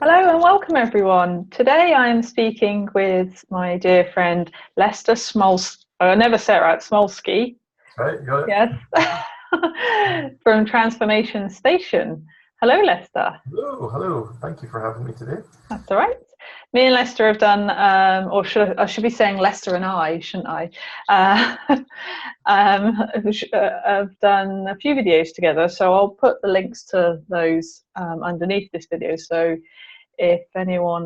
Hello and welcome everyone. Today I am speaking with my dear friend Lester Smulski. I never say it right, Smulski. Right, you got it. Yes. From Transformation Station. Hello, Lester. Hello, hello. Thank you for having me today. That's all right. Me and Lester have done, or I should be saying Lester and I, shouldn't I? Have done a few videos together, so I'll put the links to those underneath this video. So if anyone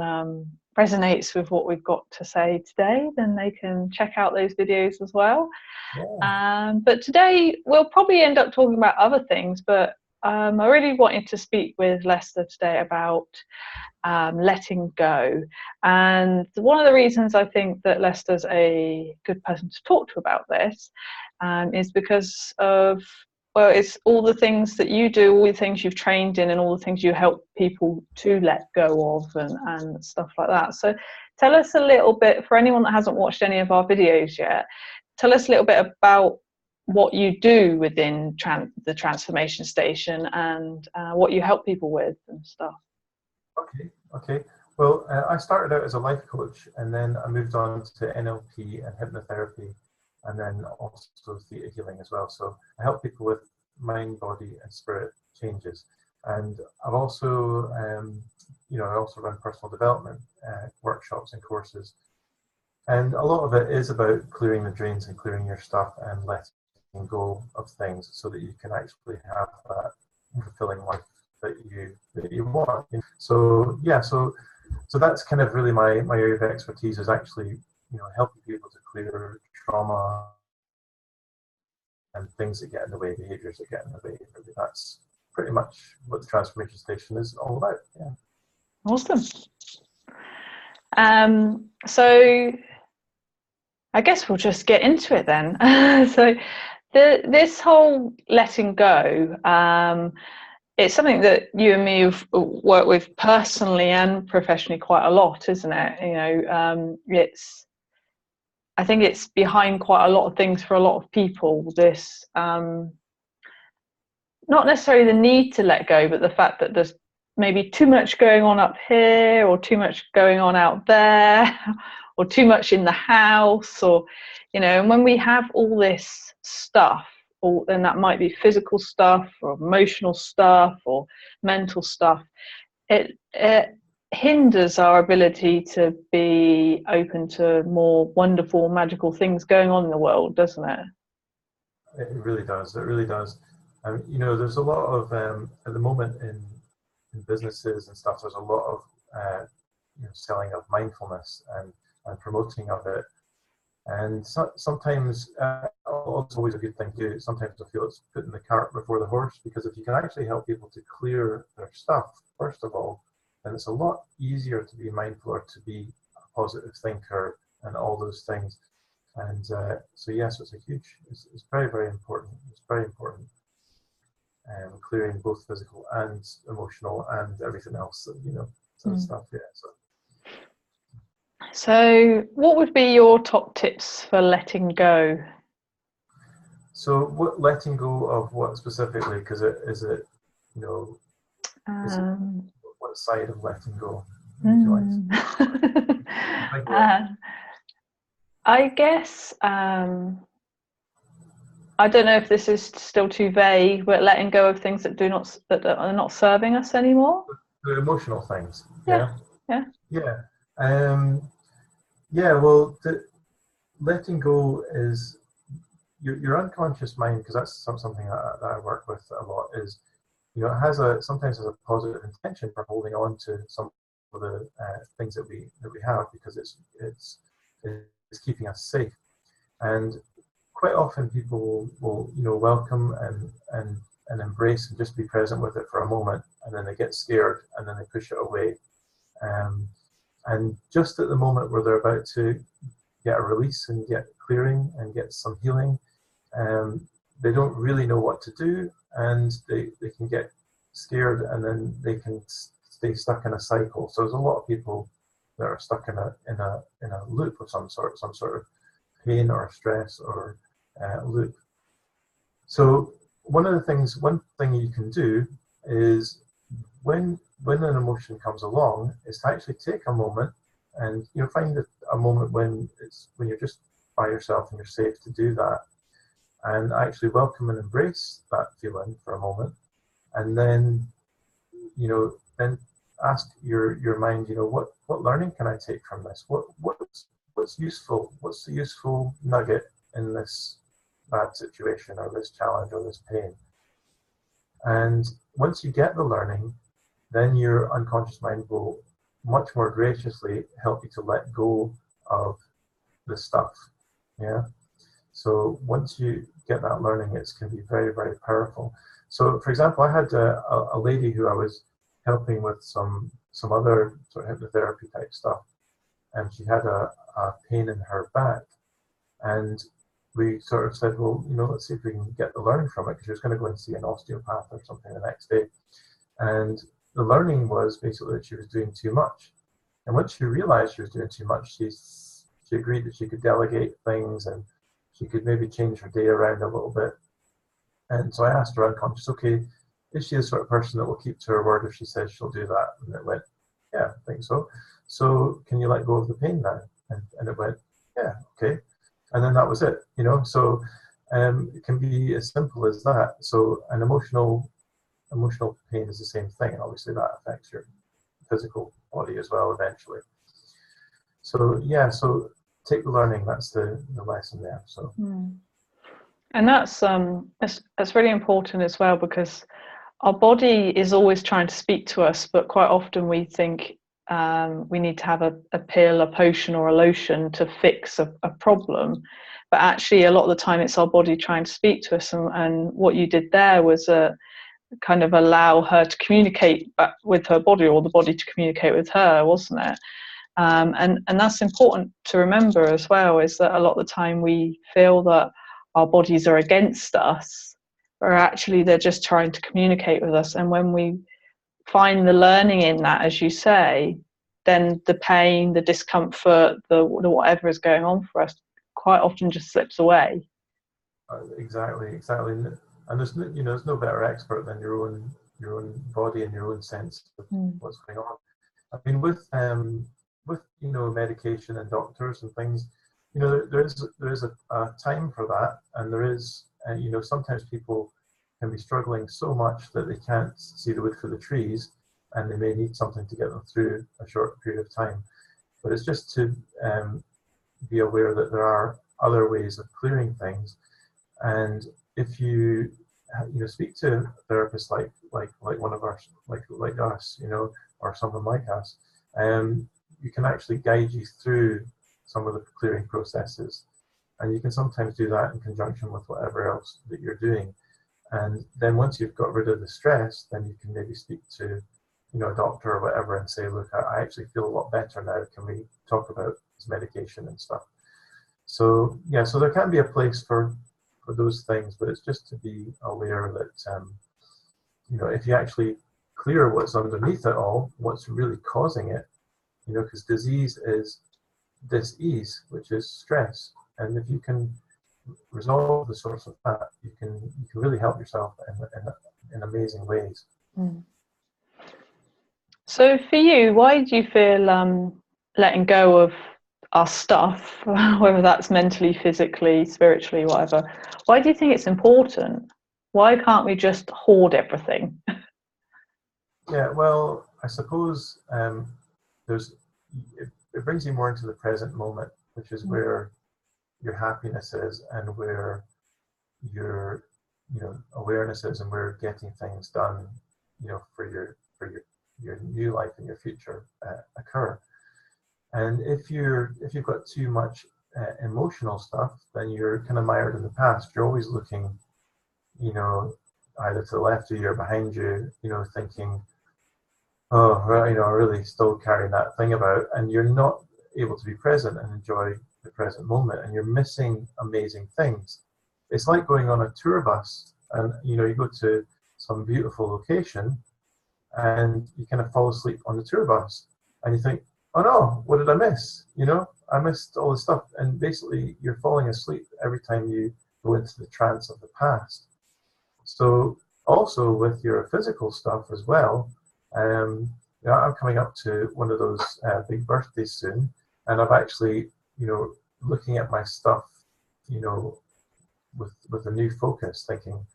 resonates with what we've got to say today, then they can check out those videos as well. Yeah. But today we'll probably end up talking about other things, but I really wanted to speak with Lester today about letting go. And one of the reasons I think that Lester's a good person to talk to about this is because of, well, it's all the things that you do, all the things you've trained in, and all the things you help people to let go of, and stuff like that. So tell us a little bit, for anyone that hasn't watched any of our videos yet, tell us a little bit about what you do within the Transformation Station and what you help people with and stuff. Okay. Well, I started out as a life coach, and then I moved on to NLP and hypnotherapy, and then also theta healing as well. So I help people with mind, body, and spirit changes. And I've also, I also run personal development workshops and courses. And a lot of it is about clearing the drains and clearing your stuff and letting go of things so that you can actually have that fulfilling life that you want. So yeah, so that's kind of really my area of expertise, is actually helping people to clear trauma and things that get in the way, behaviors that get in the way. That's pretty much what the Transformation Station is all about. Yeah. Awesome. So I guess we'll just get into it then. So this whole letting go, it's something that you and me have worked with personally and professionally quite a lot, isn't it? I think it's behind quite a lot of things for a lot of people. This, not necessarily the need to let go, but the fact that there's maybe too much going on up here, or too much going on out there, or too much in the house, or, and when we have all this stuff, and that might be physical stuff or emotional stuff or mental stuff, it hinders our ability to be open to more wonderful, magical things going on in the world, doesn't it? It really does. It really does. There's a lot of at the moment in businesses and stuff. There's a lot of selling of mindfulness and promoting of it. And sometimes it's always a good thing to do. Sometimes I feel it's putting the cart before the horse, because if you can actually help people to clear their stuff, first of all, then it's a lot easier to be mindful or to be a positive thinker and all those things. And so yes, it's very, very important. It's very important. Clearing both physical and emotional and everything else, sort of stuff. Yeah. So what would be your top tips for letting go? So what, letting go of what specifically? Because is it what side of letting go? I guess I don't know if this is still too vague, but letting go of things that are not serving us anymore. The emotional things. Yeah. Well, letting go is your unconscious mind, because that's something that I work with a lot. Is it sometimes has a positive intention for holding on to some of the things that we have, because it's keeping us safe. And quite often people will welcome and embrace and just be present with it for a moment, and then they get scared and then they push it away. And just at the moment where they're about to get a release and get clearing and get some healing, they don't really know what to do, and they can get scared, and then they can stay stuck in a cycle. So there's a lot of people that are stuck in a loop of some sort of pain or stress or loop. So one thing you can do is, when an emotion comes along, is to actually take a moment and find a moment when you're just by yourself and you're safe to do that, and actually welcome and embrace that feeling for a moment, and then then ask your mind, what learning can I take from this? What's useful? What's the useful nugget in this bad situation or this challenge or this pain? And once you get the learning, then your unconscious mind will much more graciously help you to let go of the stuff. Yeah. So once you get that learning, it can be very, very powerful. So, for example, I had a lady who I was helping with some other sort of hypnotherapy type stuff, and she had a pain in her back, and we sort of said, well, let's see if we can get the learning from it, because she was going to go and see an osteopath or something the next day. And the learning was basically that she was doing too much. And once she realized she was doing too much, she agreed that she could delegate things and she could maybe change her day around a little bit. And so I asked her unconscious, okay, is she the sort of person that will keep to her word if she says she'll do that? And it went, yeah, I think so. So can you let go of the pain now? And it went, yeah, okay. And then that was it, So it can be as simple as that. So an emotional pain is the same thing, and obviously that affects your physical body as well eventually. So yeah, so take the learning. That's the lesson there. So. And that's really important as well, because our body is always trying to speak to us, but quite often we think we need to have a pill, a potion, or a lotion to fix a problem. But actually, a lot of the time, it's our body trying to speak to us. And what you did there was kind of allow her to communicate back with her body, or the body to communicate with her, wasn't it? And that's important to remember as well, is that a lot of the time we feel that our bodies are against us, or actually they're just trying to communicate with us. And when we find the learning in that, as you say, then the pain, the discomfort, the whatever is going on for us quite often just slips away. Exactly. And there's no better expert than your own body and your own sense of what's going on. I mean, with medication and doctors and things, there is a time for that, and there is, sometimes people can be struggling so much that they can't see the wood for the trees, and they may need something to get them through a short period of time. But it's just to be aware that there are other ways of clearing things, and if you speak to therapists like one of us, like us, or someone like us, you can actually guide you through some of the clearing processes, and you can sometimes do that in conjunction with whatever else that you're doing. And then once you've got rid of the stress, then you can maybe speak to a doctor or whatever and say, look, I actually feel a lot better now. Can we talk about this medication and stuff? So yeah, so there can be a place for those things, but it's just to be aware that if you actually clear what's underneath it all, what's really causing it, because disease is dis-ease, which is stress, and if you can resolve the source of that, you can really help yourself in amazing ways. So for you, why do you feel letting go of our stuff, whether that's mentally, physically, spiritually, whatever, why do you think it's important? Why can't we just hoard everything? Yeah, well, I suppose it brings you more into the present moment, which is where your happiness is, and where your awareness is, and where getting things done for your new life and your future occur. And if you've got too much emotional stuff, then you're kind of mired in the past. You're always looking either to the left of you or behind you, thinking, oh, well, I really still carrying that thing about, and you're not able to be present and enjoy the present moment, and you're missing amazing things. It's like going on a tour bus, and you go to some beautiful location, and you kind of fall asleep on the tour bus, and you think, oh no, what did I miss? I missed all this stuff, and basically you're falling asleep every time you go into the trance of the past. So also with your physical stuff as well, You know, I'm coming up to one of those big birthdays soon, and I've actually, you know, looking at my stuff, you know, with a new focus, thinking,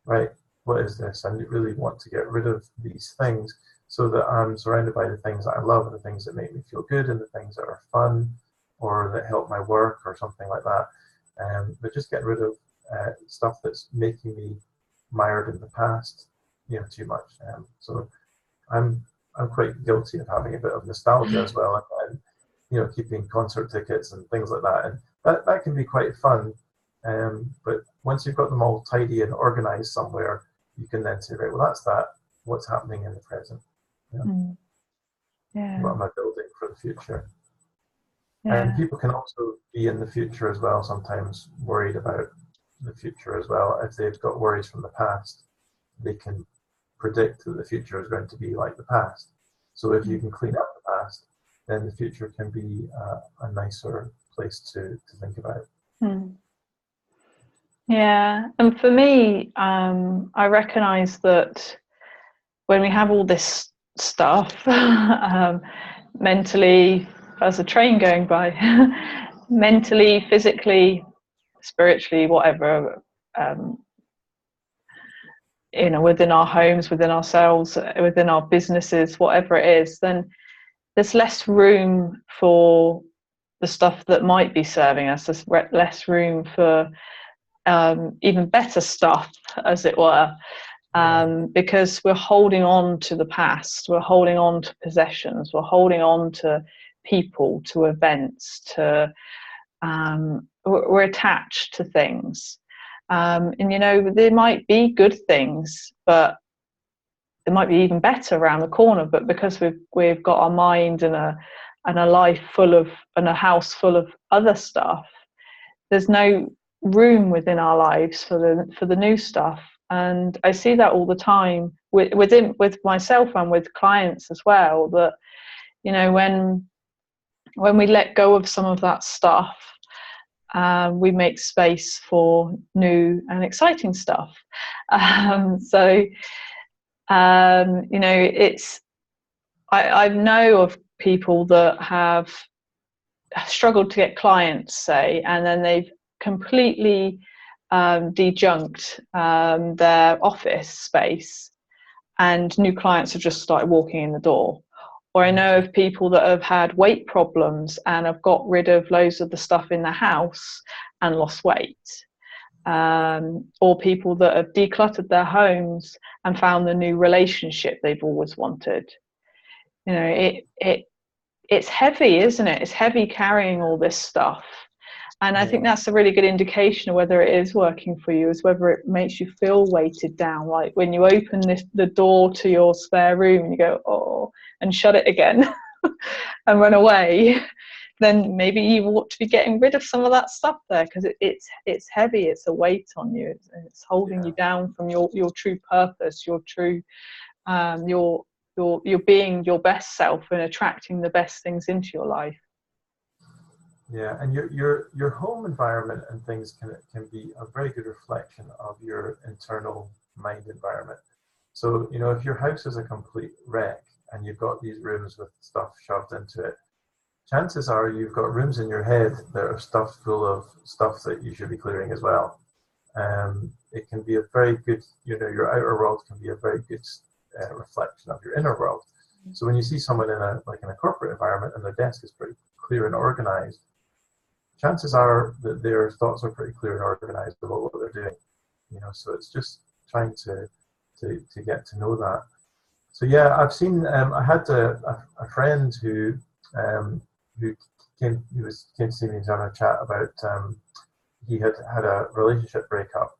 right, what is this? I really want to get rid of these things so that I'm surrounded by the things that I love and the things that make me feel good and the things that are fun or that help my work or something like that. But just get rid of stuff that's making me mired in the past, you know, too much. So I'm I'm quite guilty of having a bit of nostalgia as well, and you know, keeping concert tickets and things like that, and that can be quite fun. But once you've got them all tidy and organized somewhere, you can then say, right, well, that's that. What's happening in the present? You know, Mm. what Yeah. am I building for the future? And Yeah. people can also be in the future as well, sometimes worried about the future as well. If they've got worries from the past, they can predict that the future is going to be like the past. So if you Mm. can clean up the past, then the future can be a nicer place to think about. Mm. Yeah. And for me, I recognize that when we have all this stuff, mentally, as a train going by, mentally, physically, spiritually, whatever, um, you know, within our homes, within ourselves, within our businesses, whatever it is, then there's less room for the stuff that might be serving us. There's less room for even better stuff, as it were, Yeah, because we're holding on to the past, we're holding on to possessions, we're holding on to people, to events, to we're attached to things. And you know, there might be good things, but there might be even better around the corner. But because we've got our mind and a life full of and a house full of other stuff, there's no room within our lives for the new stuff. And I see that all the time with myself and with clients as well, that you know, when we let go of some of that stuff, we make space for new and exciting stuff. So you know, it's I know of people that have struggled to get clients, say, and then they've completely dejunked their office space, and new clients have just started walking in the door. Or I know of people that have had weight problems and have got rid of loads of the stuff in the house and lost weight. Or people that have decluttered their homes and found the new relationship they've always wanted. You know, it's heavy, isn't it? It's heavy carrying all this stuff. And I think yeah, that's a really good indication of whether it is working for you, is whether it makes you feel weighted down. Like when you open the door to your spare room and you go, oh, and shut it again and run away, then maybe you ought to be getting rid of some of that stuff there, because it's heavy, it's a weight on you, it's holding yeah, you down from your true purpose, your true your you're being your best self and attracting the best things into your life. yeah. And your home environment and things can be a very good reflection of your internal mind environment. So you know, if your house is a complete wreck and you've got these rooms with stuff shoved into it, chances are you've got rooms in your head that are stuffed full of stuff that you should be clearing as well. It can be a very good, you know, your outer world can be a very good reflection of your inner world. So when you see someone in a corporate environment and their desk is pretty clear and organized, chances are that their thoughts are pretty clear and organized about what they're doing. You know, so it's just trying to get to know that. So yeah, I've seen. I had a friend who came to see me and having a chat about. He had a relationship breakup,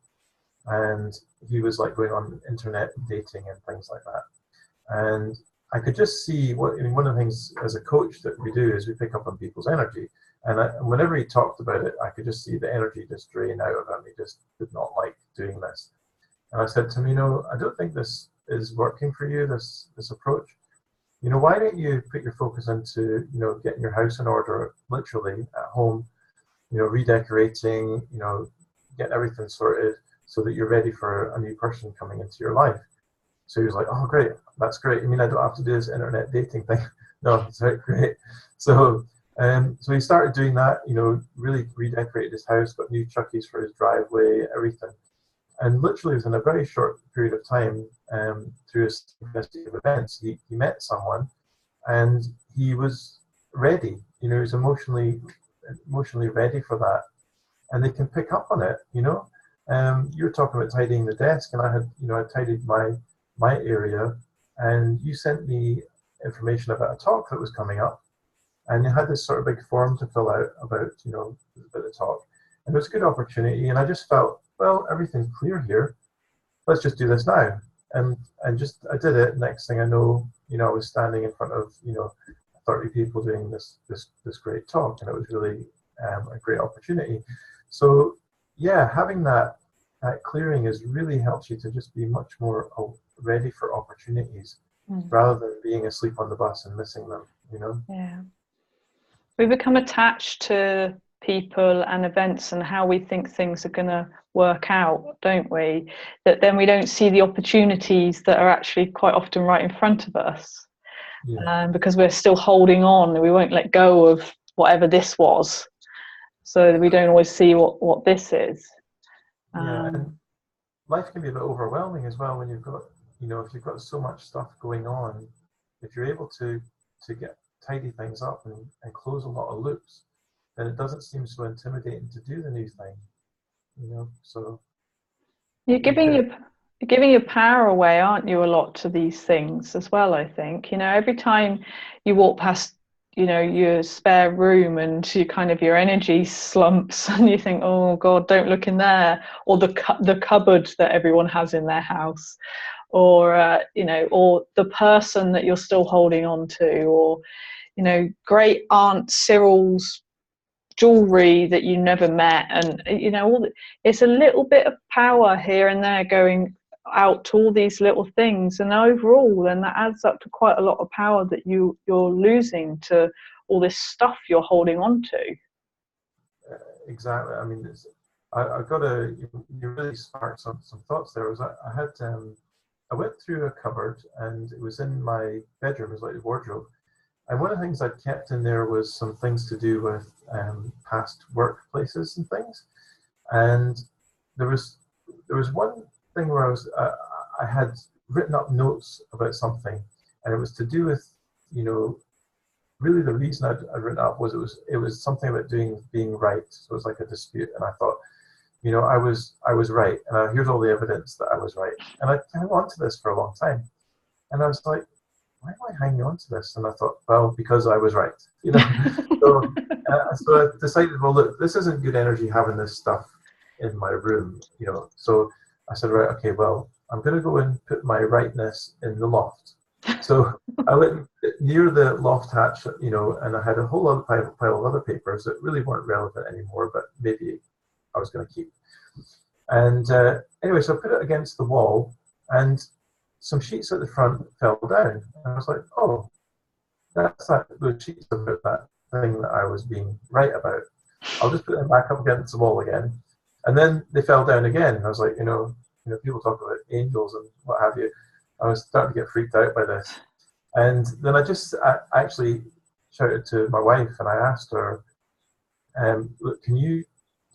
and he was like going on internet dating and things like that. And I could just see what. I mean, one of the things as a coach that we do is we pick up on people's energy. And whenever he talked about it, I could just see the energy just drain out of him. He just did not like doing this. And I said to him, you know, I don't think this is working for you, this approach. You know, why don't you put your focus into, you know, getting your house in order, literally at home, you know, redecorating, you know, getting everything sorted so that you're ready for a new person coming into your life. So he was like, oh, great, that's great. I mean, I don't have to do this internet dating thing. No, it's great. So, so he started doing that, you know, really redecorated his house, got new chuckies for his driveway, everything. And literally within a very short period of time, through a synchronicity of events, he met someone and he was ready. You know, he was emotionally ready for that. And they can pick up on it, you know. You were talking about tidying the desk, and I had, you know, I tidied my area, and you sent me information about a talk that was coming up, and you had this sort of big form to fill out about, you know, about the talk, and it was a good opportunity, and I just felt, well, everything's clear here. Let's just do this now, and just I did it. Next thing I know, you know, I was standing in front of, you know, 30 people doing this great talk, and it was really a great opportunity. So yeah, having that clearing is really helps you to just be much more ready for opportunities rather than being asleep on the bus and missing them, you know. Yeah, we become attached to people and events and how we think things are going to work out, don't we? That then we don't see the opportunities that are actually quite often right in front of us. Yeah. Because we're still holding on, we won't let go of whatever this was, so we don't always see what this is. Yeah, and life can be a bit overwhelming as well when you've got, you know, if you've got so much stuff going on, if you're able to get tidy things up and close a lot of loops, then it doesn't seem so intimidating to do the new thing, you know. So You're you giving can, your power away, aren't you, a lot to these things as well, I think. You know, every time you walk past, you know, your spare room and you kind of your energy slumps and you think, oh God, don't look in there, or the cupboard that everyone has in their house, or you know, or the person that you're still holding on to, or you know, great Aunt Cyril's jewelry that you never met, and you know, it's a little bit of power here and there going out to all these little things, and overall then that adds up to quite a lot of power that you're losing to all this stuff you're holding on to. exactly. I mean, I got you really sparked some thoughts there. I had I went through a cupboard and it was in my bedroom, it was like a wardrobe. And one of the things I'd kept in there was some things to do with past workplaces and things. And there was one thing where I had written up notes about something, and it was to do with, you know, really the reason I'd written up was it was something about being right. So it was like a dispute, and I thought, you know, I was right, and here's all the evidence that I was right, and I hung on to this for a long time, and I was like, why am I hanging on to this? And I thought, well, because I was right, you know. So, so I decided, well, look, this isn't good energy having this stuff in my room, you know. So I said, right, okay, well, I'm going to go and put my rightness in the loft. So I went near the loft hatch, you know, and I had a whole other pile of other papers that really weren't relevant anymore, but maybe I was going to keep. And anyway, so I put it against the wall, and some sheets at the front fell down. And I was like, oh, that's those sheets about that thing that I was being right about. I'll just put them back up against the wall again. And then they fell down again. And I was like, people talk about angels and what have you. I was starting to get freaked out by this. And then I actually shouted to my wife and I asked her, look, can you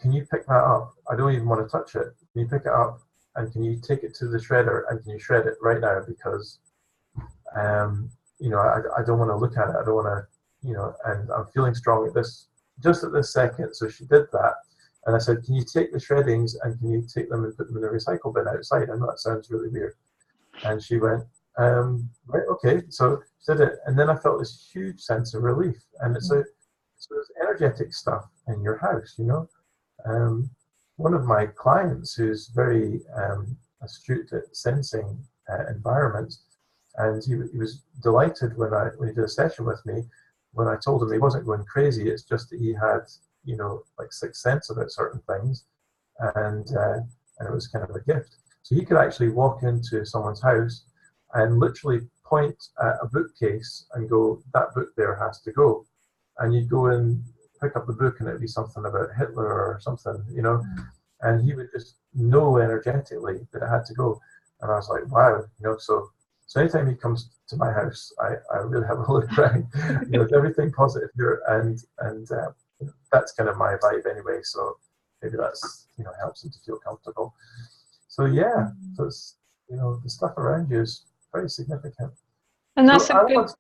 pick that up? I don't even want to touch it. Can you pick it up and can you take it to the shredder and can you shred it right now? Because you know, I don't want to look at it. I don't want to, you know, and I'm feeling strong at just at this second. So she did that. And I said, can you take the shreddings and can you take them and put them in the recycle bin outside? I know that sounds really weird. And she went, right, okay. So she did it. And then I felt this huge sense of relief. And it's energetic stuff in your house, you know. One of my clients who's very astute at sensing environments, and he was delighted when he did a session with me, when I told him he wasn't going crazy, it's just that he had, you know, like sixth sense about certain things, and it was kind of a gift. So he could actually walk into someone's house and literally point at a bookcase and go, that book there has to go. And you'd go and pick up the book and it'd be something about Hitler or something, you know, and he would just know energetically that it had to go. And I was like, wow, so anytime he comes to my house, I really have a look around. Is everything positive here? And that's kind of my vibe anyway. So maybe that's helps him to feel comfortable. So yeah, so it's the stuff around you is very significant. And So that's a I good, want.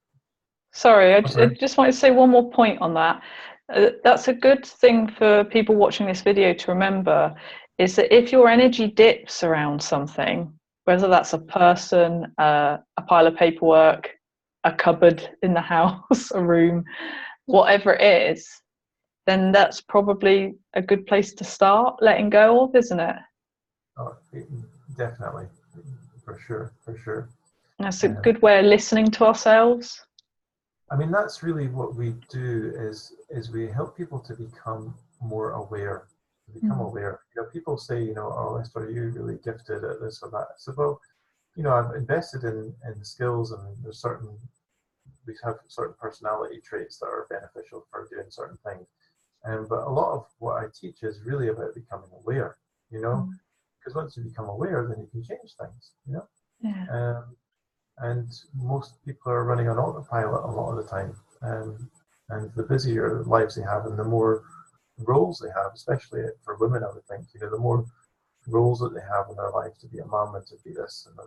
sorry, I Sorry. just want to say one more point on that. That's a good thing for people watching this video to remember, is that if your energy dips around something, whether that's a person, a pile of paperwork, a cupboard in the house, a room, whatever it is, then that's probably a good place to start letting go of, isn't it? Oh, definitely, for sure, for sure. That's a good way of listening to ourselves. I mean, that's really what we do is we help people to become more aware, aware. People say, oh, Esther, are you really gifted at this or that? So, well, I've invested in skills, and we have certain personality traits that are beneficial for doing certain things. But a lot of what I teach is really about becoming aware, because once you become aware, then you can change things, Yeah. And most people are running on autopilot a lot of the time. And the busier lives they have, and the more roles they have, especially for women, I would think, the more roles that they have in their life, to be a mom and to be this and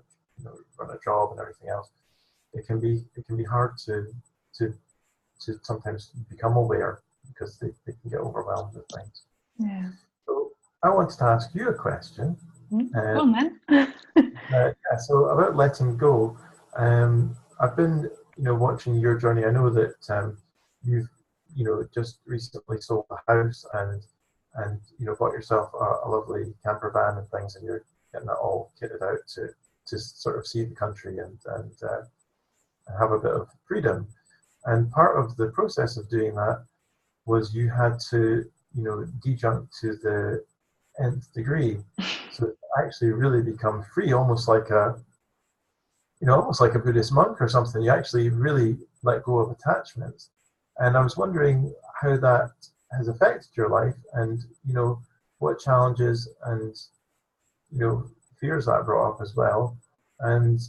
run a job and everything else, it can be hard to sometimes become aware, because they can get overwhelmed with things. Yeah. So I wanted to ask you a question. Go on then. Yeah, so about letting go, I've been, watching your journey. I know that you've, just recently sold a house and bought yourself a lovely camper van and things, and you're getting it all kitted out to sort of see the country and have a bit of freedom. And part of the process of doing that was you had to, de-junk to the nth degree. So actually really become free, almost like a Buddhist monk or something. You actually really let go of attachments. And I was wondering how that has affected your life, and what challenges and fears that brought up as well, and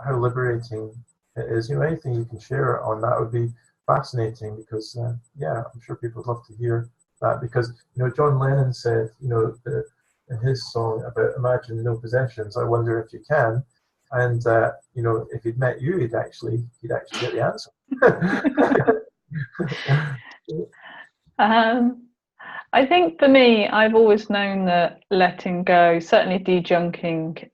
how liberating it is. Anything you can share on that would be fascinating, because yeah, I'm sure people would love to hear that, because John Lennon said in his song about imagine no possessions, I wonder if you can. And if he'd met you, he'd actually get the answer. I think for me, I've always known that letting go, certainly de-junking,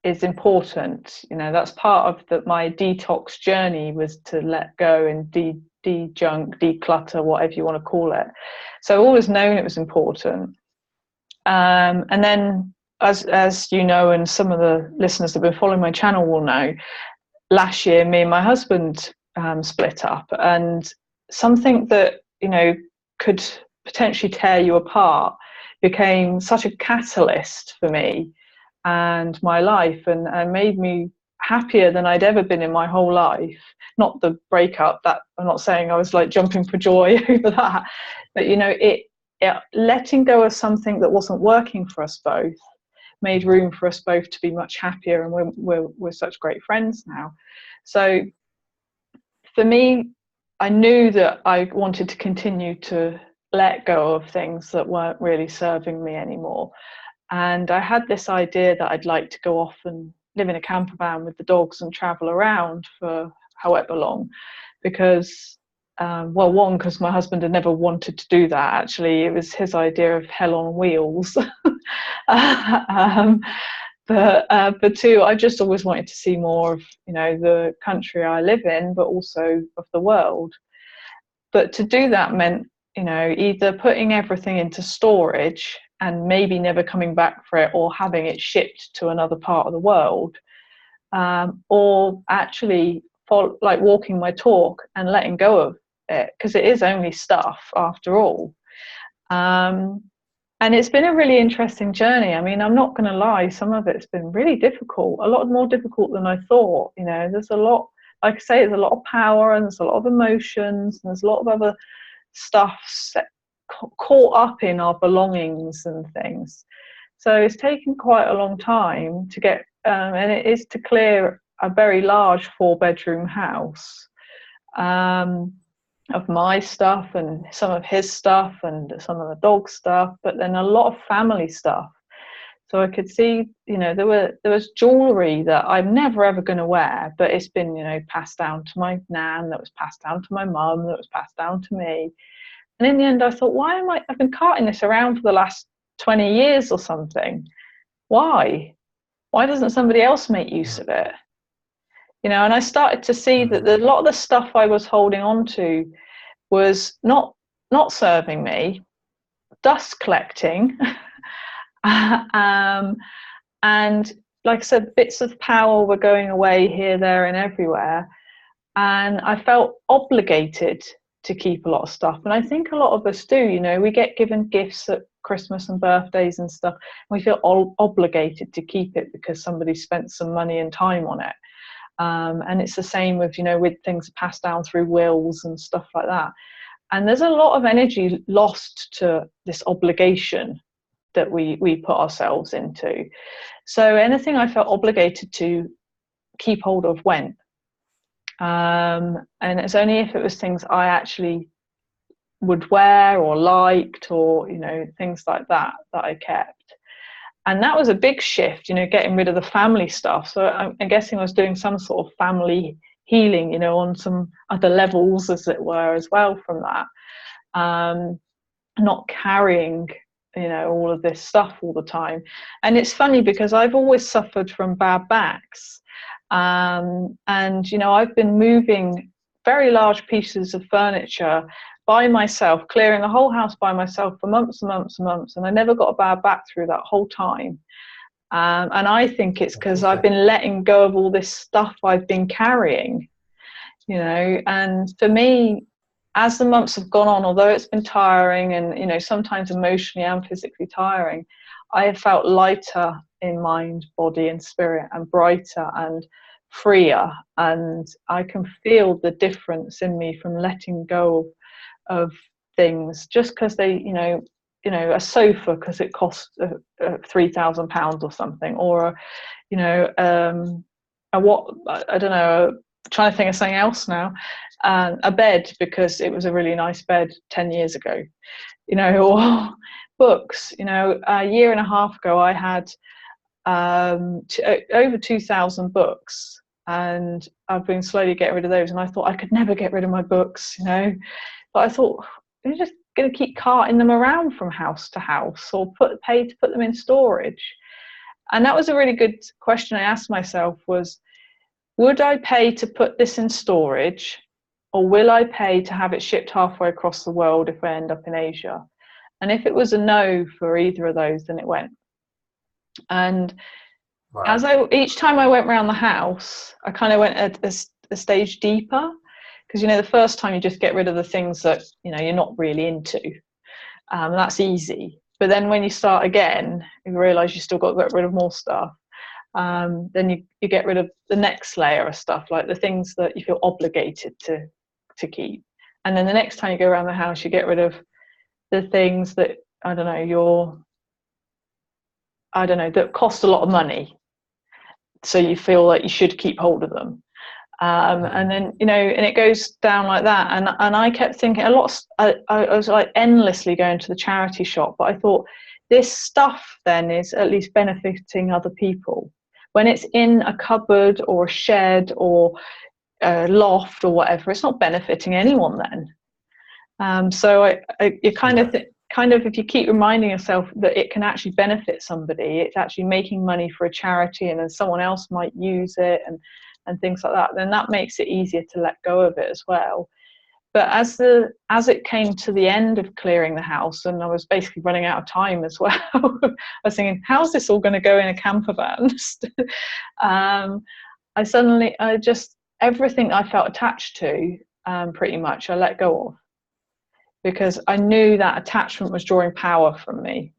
is important. That's part of my detox journey, was to let go and de-junk, declutter, whatever you want to call it. So I've always known it was important. And then, as you know, and some of the listeners that have been following my channel will know, last year me and my husband split up, and something that could potentially tear you apart became such a catalyst for me and my life, and made me happier than I'd ever been in my whole life. Not the breakup, that I'm not saying I was like jumping for joy over that, but it letting go of something that wasn't working for us both made room for us both to be much happier, and we're such great friends now. So for me, I knew that I wanted to continue to let go of things that weren't really serving me anymore. And I had this idea that I'd like to go off and live in a camper van with the dogs and travel around for however long, because well, one, because my husband had never wanted to do that. Actually, it was his idea of hell on wheels. But two, I just always wanted to see more of the country I live in, but also of the world. But to do that meant either putting everything into storage and maybe never coming back for it, or having it shipped to another part of the world, or actually like walking my talk and letting go of it, because it is only stuff after all. And it's been a really interesting journey. I mean, I'm not going to lie, some of it's been really difficult, a lot more difficult than I thought. There's a lot, like I say, there's a lot of power, and there's a lot of emotions, and there's a lot of other stuff caught up in our belongings and things. So it's taken quite a long time to get, and it is to clear a very large 4-bedroom house, of my stuff and some of his stuff and some of the dog stuff, but then a lot of family stuff. So I could see, there was jewellery that I'm never ever going to wear, but it's been, passed down to my nan, that was passed down to my mum, that was passed down to me. And in the end, I thought, I've been carting this around for the last 20 years or something. Why? Why doesn't somebody else make use of it? And I started to see that a lot of the stuff I was holding on to was not serving me, dust collecting. And like I said, bits of power were going away here, there, and everywhere. And I felt obligated to keep a lot of stuff. And I think a lot of us do, we get given gifts at Christmas and birthdays and stuff. And we feel obligated to keep it because somebody spent some money and time on it. And it's the same with, with things passed down through wills and stuff like that. And there's a lot of energy lost to this obligation that we put ourselves into. So anything I felt obligated to keep hold of went. And it's only if it was things I actually would wear or liked or, things like that I kept. And that was a big shift, getting rid of the family stuff. So I'm guessing I was doing some sort of family healing, on some other levels, as it were, as well from that. Not carrying, all of this stuff all the time. And it's funny because I've always suffered from bad backs. And, I've been moving very large pieces of furniture by myself, clearing the whole house by myself for months and months and months. And I never got a bad back through that whole time. And I think it's because I've been letting go of all this stuff I've been carrying, and for me, as the months have gone on, although it's been tiring and, sometimes emotionally and physically tiring, I have felt lighter in mind, body and spirit, and brighter and freer. And I can feel the difference in me from letting go of things just because they, a sofa because it costs £3,000 or something, or, what, I don't know, trying to think of something else now. A bed because it was a really nice bed 10 years ago, or books. A year and a half ago I had over 2,000 books, and I've been slowly getting rid of those. And I thought I could never get rid of my books, but I thought I'm just going to keep carting them around from house to house, or pay to put them in storage. And that was a really good question I asked myself was, would I pay to put this in storage, or will I pay to have it shipped halfway across the world if I end up in Asia? And if it was a no for either of those, then it went. And each time I went around the house, I kind of went a stage deeper, because the first time you just get rid of the things that you're not really into, and that's easy. But then when you start again, you realise you still got to get rid of more stuff. Then you get rid of the next layer of stuff, like the things that you feel obligated to keep. And then the next time you go around the house, you get rid of the things that, that cost a lot of money. So you feel like you should keep hold of them. And then, and it goes down like that. And I kept thinking I was like endlessly going to the charity shop, but I thought this stuff then is at least benefiting other people. When it's in a cupboard or a shed or a loft or whatever, it's not benefiting anyone then. So you kind of if you keep reminding yourself that it can actually benefit somebody, it's actually making money for a charity, and then someone else might use it and things like that, then that makes it easier to let go of it as well. But as it came to the end of clearing the house, and I was basically running out of time as well, I was thinking, how's this all going to go in a camper van? Everything I felt attached to, pretty much, I let go of, because I knew that attachment was drawing power from me.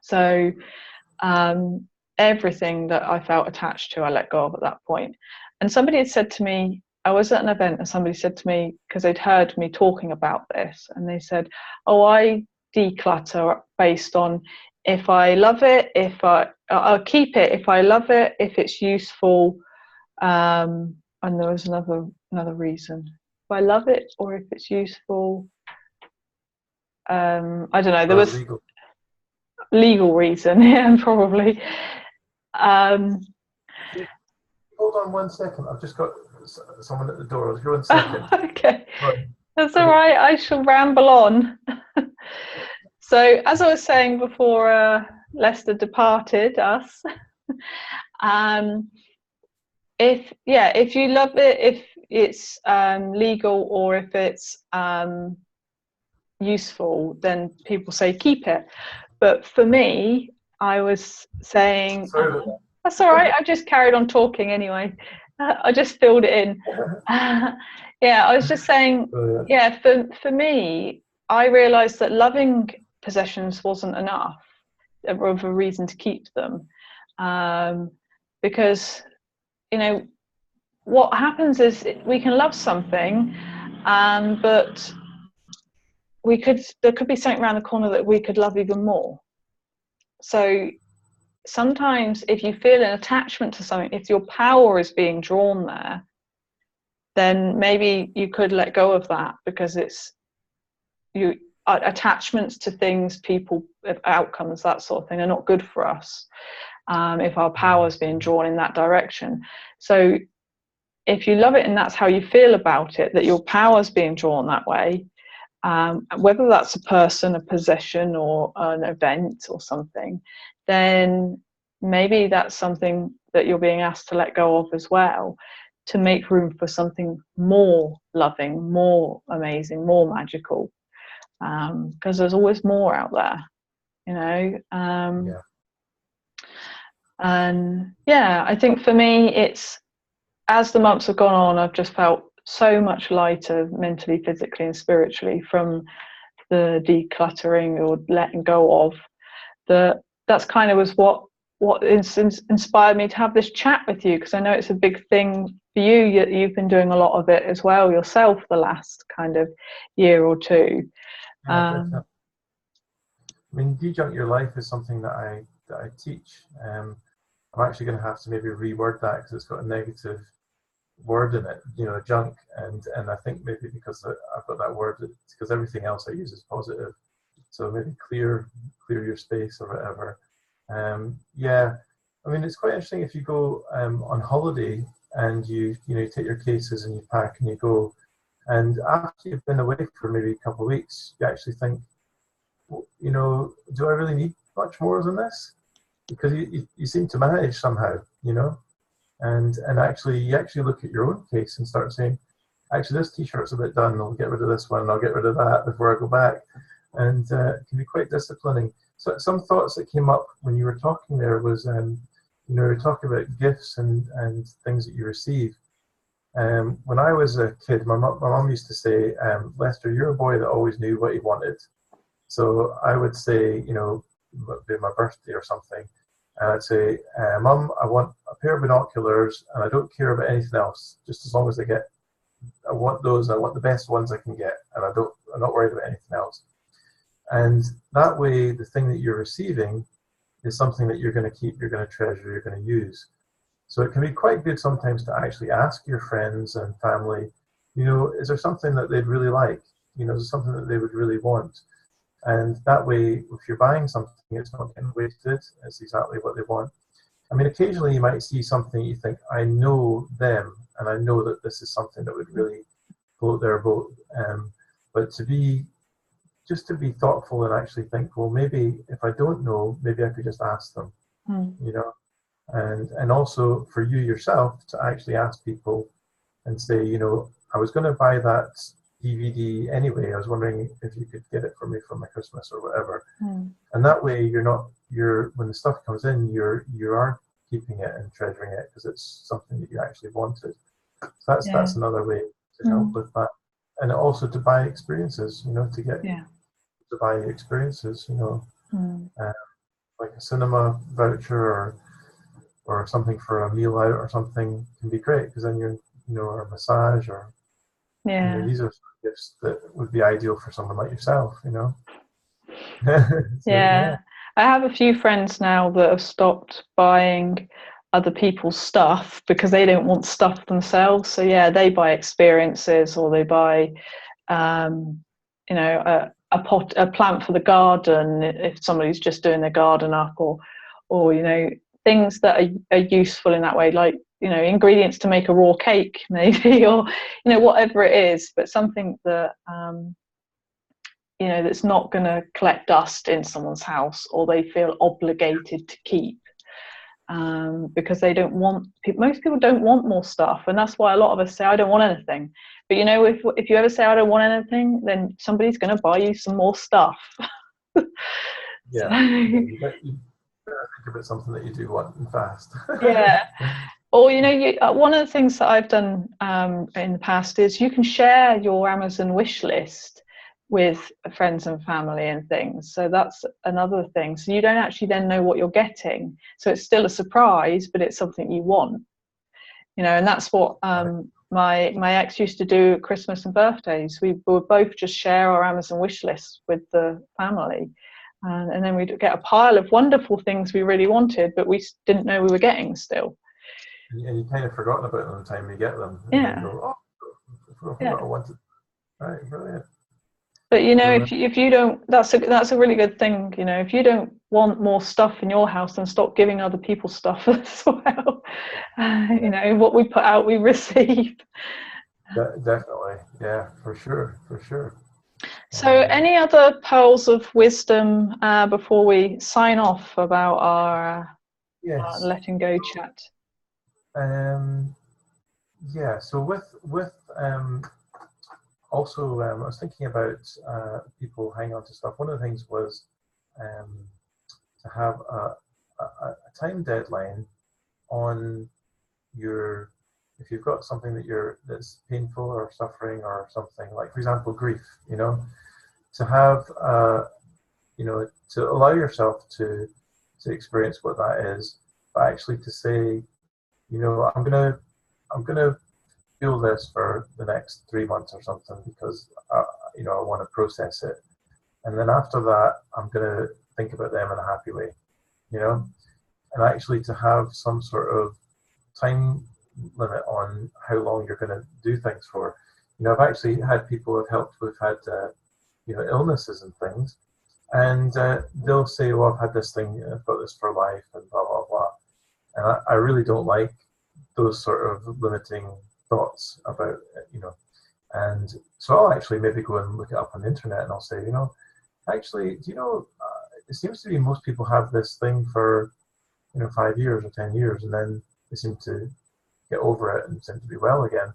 So everything that I felt attached to, I let go of at that point. And somebody had said to me, I was at an event and somebody said to me, because they'd heard me talking about this, and they said, oh, I declutter based on if I love it, I'll keep it if I love it, if it's useful, and there was another reason. If I love it or if it's useful, I don't know. There Or was legal. legal reason, yeah, probably. Hold on 1 second. I've just got someone at the door. I'll go 1 second. Okay, Right. that's all right. I shall ramble on. So, as I was saying before, Lester departed us. If you love it, if it's legal or if it's useful, then people say keep it. But for me, I was saying Sorry about that's all right. I just carried on talking anyway. I just filled it in. Yeah, I was just saying. that. Yeah, for me, I realised that loving possessions wasn't enough of a reason to keep them, because what happens is we can love something, but there could be something around the corner that we could love even more. So sometimes if you feel an attachment to something, if your power is being drawn there, then maybe you could let go of that, because attachments to things, people, outcomes, that sort of thing, are not good for us if our power is being drawn in that direction. So if you love it and that's how you feel about it, that your power is being drawn that way, whether that's a person, a possession, or an event or something, then maybe that's something that you're being asked to let go of as well, to make room for something more loving, more amazing, more magical, because there's always more out there, and I think for me, it's, as the months have gone on, I've just felt so much lighter mentally, physically, and spiritually from the decluttering or letting go of. That's kind of was what inspired me to have this chat with you, because I know it's a big thing for you. You've been doing a lot of it as well yourself the last kind of year or two. I mean, de-junk your life is something that I teach. I'm actually going to have to maybe reword that because it's got a negative word in it, junk, and I think maybe because I've got that word, it's because everything else I use is positive. So maybe clear your space or whatever. I mean, it's quite interesting if you go on holiday and you take your cases and you pack and you go, and after you've been away for maybe a couple of weeks, you actually think, do I really need much more than this? Because you seem to manage somehow, and actually you look at your own case and start saying, actually this t-shirt's a bit done, I'll get rid of this one, I'll get rid of that before I go back. And it can be quite disciplining. So some thoughts that came up when you were talking there was, you're talking about gifts and things that you receive. When I was a kid, my mum used to say, Lester, you're a boy that always knew what he wanted. So I would say, be my birthday or something, and I'd say, Mum, I want a pair of binoculars and I don't care about anything else, just as long as I want those, I want the best ones I can get, and I'm not worried about anything else. And that way, the thing that you're receiving is something that you're going to keep, you're going to treasure, you're going to use. So it can be quite good sometimes to actually ask your friends and family, is there something that they'd really like? Is there something that they would really want? And that way, if you're buying something, it's not getting wasted. It's exactly what they want. I mean, occasionally you might see something you think, I know them, and I know that this is something that would really float their boat. But to be thoughtful and actually think, well, maybe if I don't know, maybe I could just ask them, and also for you yourself to actually ask people and say, I was going to buy that DVD anyway. I was wondering if you could get it for me for my Christmas or whatever. And that way, when the stuff comes in, you are keeping it and treasuring it because it's something that you actually wanted. So that's another way to help with that, and also to buy experiences. To buy experiences. Like a cinema voucher or something for a meal out or something can be great, because then or a massage or these are gifts that would be ideal for someone like yourself. So, yeah. I have a few friends now that have stopped buying other people's stuff because they don't want stuff themselves. So yeah, they buy experiences, or they buy, you know, a plant for the garden if somebody's just doing their garden up, or you know, things that are useful in that way, like, you know, ingredients to make a raw cake maybe, or, you know, whatever it is, but something that you know, that's not going to collect dust in someone's house, or they feel obligated to keep, because they don't want, most people don't want more stuff, and that's why a lot of us say, I don't want anything. But you know, if you ever say I don't want anything, then somebody's going to buy you some more stuff. Yeah, So, you better think about something that you do want and fast. yeah. Or, you know, one of the things that I've done in the past is you can share your Amazon wish list with friends and family and things. So that's another thing. So you don't actually then know what you're getting. So it's still a surprise, but it's something you want. You know, and that's what my ex used to do at Christmas and birthdays. We would both just share our Amazon wish list with the family. And then we'd get a pile of wonderful things we really wanted, but we didn't know we were getting still. And you kind of forgotten about them the time you get them. And Yeah. then go, oh, I forgot Yeah. I wanted. Right, brilliant. But you know, So, if you don't, that's a really good thing. You know, if you don't want more stuff in your house, then stop giving other people stuff as well. You know, what we put out, we receive. definitely, yeah, for sure, for sure. So, any other pearls of wisdom before we sign off about our Yes. letting go chat? Yeah. So also, I was thinking about people hang on to stuff. One of the things was to have a time deadline on your, if you've got something that's painful or suffering or something, like for example grief, you know, to have you know, to allow yourself to experience what that is, but actually to say, you know, I'm gonna feel this for the next 3 months or something, because you know, I want to process it, and then after that I'm gonna think about them in a happy way, you know, and actually to have some sort of time limit on how long you're going to do things for. You know, I've actually had people I've helped who've had you know, illnesses and things, and they'll say, "Well, I've had this thing, I've got this for life," and blah blah blah. And I really don't like those sort of limiting thoughts about it, you know. And so I'll actually maybe go and look it up on the internet, and I'll say, you know, actually, do you know, it seems to be most people have this thing for, you know, 5 years or 10 years, and then they seem to get over it and seem to be well again.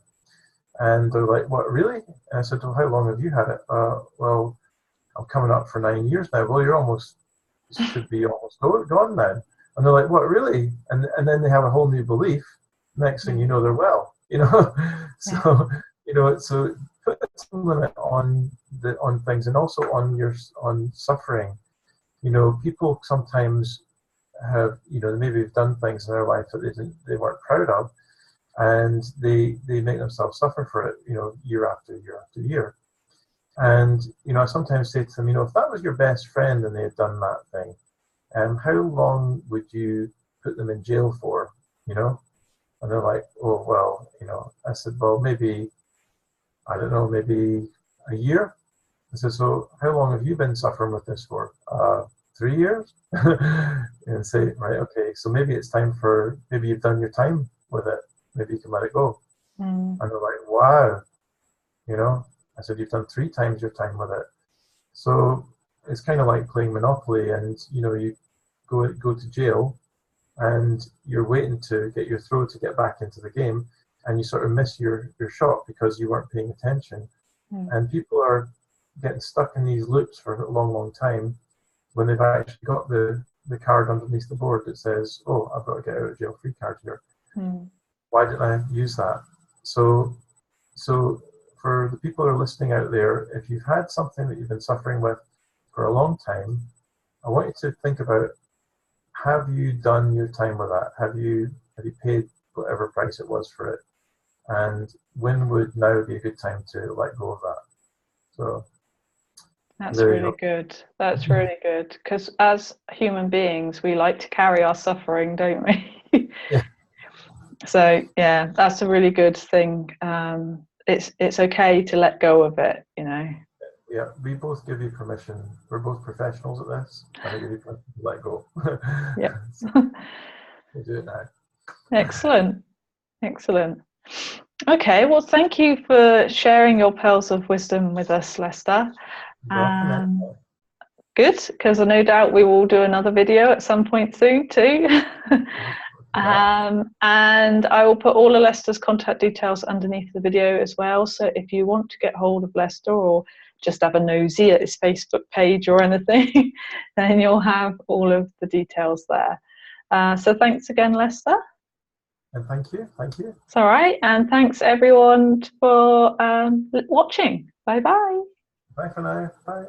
And they're like, "What, really?" And I said, "Well, how long have you had it?" "Well, I'm coming up for 9 years now." "Well, you're almost, should be almost gone then." And they're like, "What, really?" And then they have a whole new belief. Next thing you know, they're well, you know. So, you know, so put a time limit on things, and also on suffering. You know, people sometimes have, you know, maybe have done things in their life that they weren't proud of, and they make themselves suffer for it, you know, year after year after year. And, you know, I sometimes say to them, you know, if that was your best friend and they had done that thing, how long would you put them in jail for, you know? And they're like, "Oh, well," you know. I said, "Well, maybe, I don't know, maybe a year." I said, "So how long have you been suffering with this for?" 3 years. And say, "Right, okay, so maybe it's time for, maybe you've done your time with it. Maybe you can let it go." And they're like, "Wow," you know. I said, "You've done 3 times your time with it." So it's kind of like playing Monopoly, and you know, you go to jail, and you're waiting to get your throw to get back into the game, and you sort of miss your shot because you weren't paying attention. And people are getting stuck in these loops for a long, long time, when they've actually got the card underneath the board that says, "Oh, I've got to get out of jail free card here. Why didn't I use that?" So for the people who are listening out there, if you've had something that you've been suffering with for a long time, I want you to think about, have you done your time with that? Have you paid whatever price it was for it? And when would now be a good time to let go of that? So That's There you really go. good. That's really good. Because as human beings, we like to carry our suffering, don't we? Yeah. So yeah, that's a really good thing. It's okay to let go of it, you know. Yeah, we both give you permission. We're both professionals at this, and I give you permission to let go. Yeah. So we'll do it now. Excellent. Excellent. Okay, well, thank you for sharing your pearls of wisdom with us, Lester. You're welcome, man. Good, because no doubt we will do another video at some point soon too. And I will put all of Lester's contact details underneath the video as well. So if you want to get hold of Lester or just have a nosy at his Facebook page or anything, then you'll have all of the details there. So thanks again, Lester. And thank you. Thank you. It's all right. And thanks everyone for watching. Bye bye. Bye for now. Bye.